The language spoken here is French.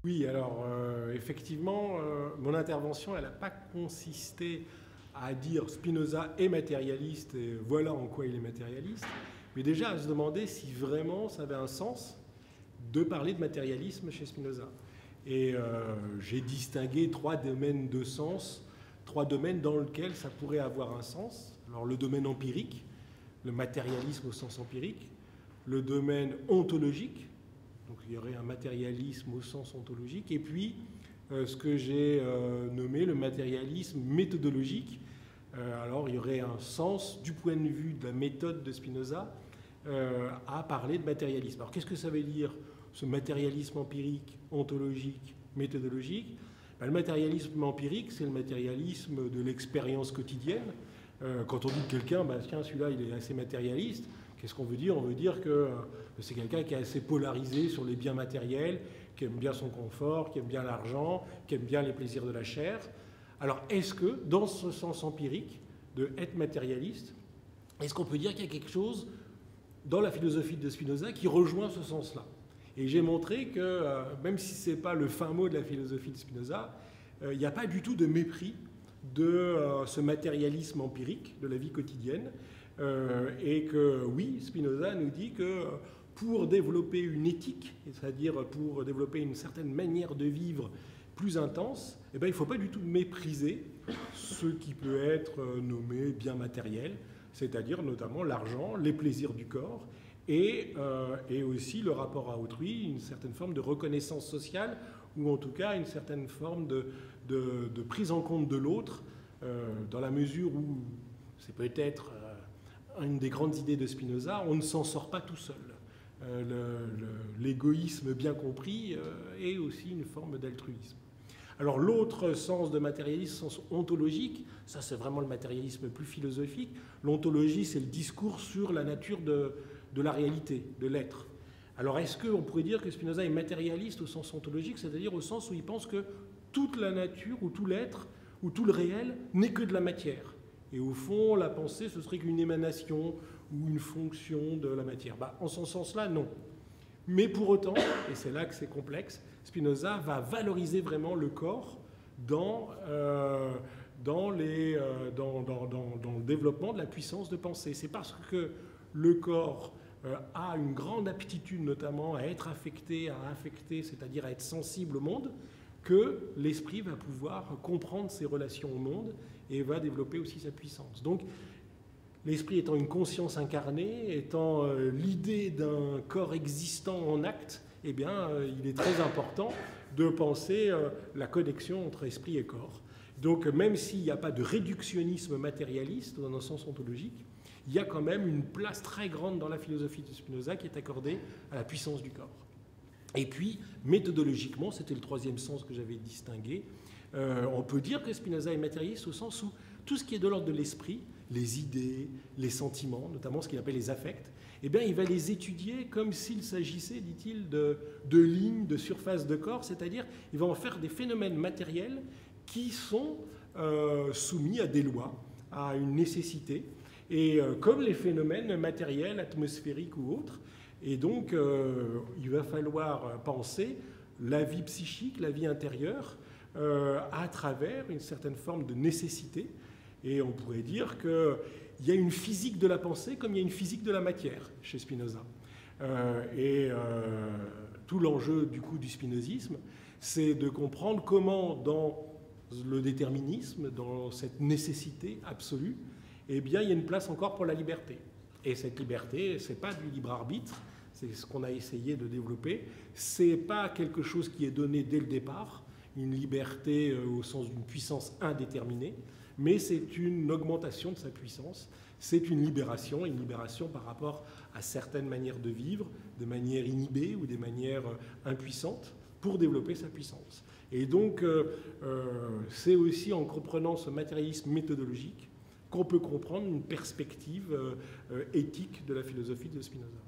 Oui, alors effectivement, mon intervention, elle n'a pas consisté à dire Spinoza est matérialiste et voilà en quoi il est matérialiste, mais déjà à se demander si vraiment ça avait un sens de parler de matérialisme chez Spinoza. Et j'ai distingué trois domaines de sens, trois domaines dans lesquels ça pourrait avoir un sens. Alors le domaine empirique, le matérialisme au sens empirique, le domaine ontologique, donc il y aurait un matérialisme au sens ontologique, et puis ce que j'ai nommé le matérialisme méthodologique. Alors il y aurait un sens du point de vue de la méthode de Spinoza à parler de matérialisme. Alors qu'est-ce que ça veut dire ce matérialisme empirique, ontologique, méthodologique? Le matérialisme empirique, c'est le matérialisme de l'expérience quotidienne. Quand on dit de quelqu'un, tiens, celui-là, il est assez matérialiste, qu'est-ce qu'on veut dire? On veut dire que c'est quelqu'un qui est assez polarisé sur les biens matériels, qui aime bien son confort, qui aime bien l'argent, qui aime bien les plaisirs de la chair. Alors, est-ce que, dans ce sens empirique de être matérialiste, est-ce qu'on peut dire qu'il y a quelque chose dans la philosophie de Spinoza qui rejoint ce sens-là? Et j'ai montré que, même si ce n'est pas le fin mot de la philosophie de Spinoza, il n'y a pas du tout de mépris de ce matérialisme empirique de la vie quotidienne. Et que, oui, Spinoza nous dit que pour développer une éthique, c'est-à-dire pour développer une certaine manière de vivre plus intense, il ne faut pas du tout mépriser ce qui peut être nommé bien matériel, c'est-à-dire notamment l'argent, les plaisirs du corps, et aussi le rapport à autrui, une certaine forme de reconnaissance sociale, ou en tout cas une certaine forme de prise en compte de l'autre, dans la mesure où c'est peut-être une des grandes idées de Spinoza, on ne s'en sort pas tout seul. L'égoïsme bien compris est aussi une forme d'altruisme. Alors l'autre sens de matérialisme, sens ontologique, ça c'est vraiment le matérialisme plus philosophique. L'ontologie, c'est le discours sur la nature de la réalité, de l'être. Alors est-ce qu'on pourrait dire que Spinoza est matérialiste au sens ontologique, c'est-à-dire au sens où il pense que toute la nature ou tout l'être ou tout le réel n'est que de la matière? Et au fond, la pensée, ce serait qu'une émanation ou une fonction de la matière. En ce sens-là, non. Mais pour autant, et c'est là que c'est complexe, Spinoza va valoriser vraiment le corps dans le développement de la puissance de pensée. C'est parce que le corps a une grande aptitude notamment à être affecté, c'est-à-dire à être sensible au monde, que l'esprit va pouvoir comprendre ses relations au monde et va développer aussi sa puissance. Donc, l'esprit étant une conscience incarnée, étant l'idée d'un corps existant en acte, eh bien, il est très important de penser la connexion entre esprit et corps. Donc, même s'il n'y a pas de réductionnisme matérialiste dans un sens ontologique, il y a quand même une place très grande dans la philosophie de Spinoza qui est accordée à la puissance du corps. Et puis, méthodologiquement, c'était le troisième sens que j'avais distingué, on peut dire que Spinoza est matérialiste au sens où tout ce qui est de l'ordre de l'esprit, les idées, les sentiments, notamment ce qu'il appelle les affects, eh bien, il va les étudier comme s'il s'agissait, dit-il, de lignes, de surfaces de corps, c'est-à-dire il va en faire des phénomènes matériels qui sont soumis à des lois, à une nécessité, et comme les phénomènes matériels, atmosphériques ou autres. Et donc, il va falloir penser la vie psychique, la vie intérieure, à travers une certaine forme de nécessité. Et on pourrait dire qu'il y a une physique de la pensée comme il y a une physique de la matière chez Spinoza. Tout l'enjeu du coup du spinozisme, c'est de comprendre comment dans le déterminisme, dans cette nécessité absolue, eh bien, il y a une place encore pour la liberté. Et cette liberté, ce n'est pas du libre arbitre, c'est ce qu'on a essayé de développer. Ce n'est pas quelque chose qui est donné dès le départ, une liberté au sens d'une puissance indéterminée, mais c'est une augmentation de sa puissance, c'est une libération par rapport à certaines manières de vivre, de manière inhibée ou des manières impuissantes, pour développer sa puissance. Et donc, c'est aussi en comprenant ce matérialisme méthodologique qu'on peut comprendre une perspective éthique de la philosophie de Spinoza.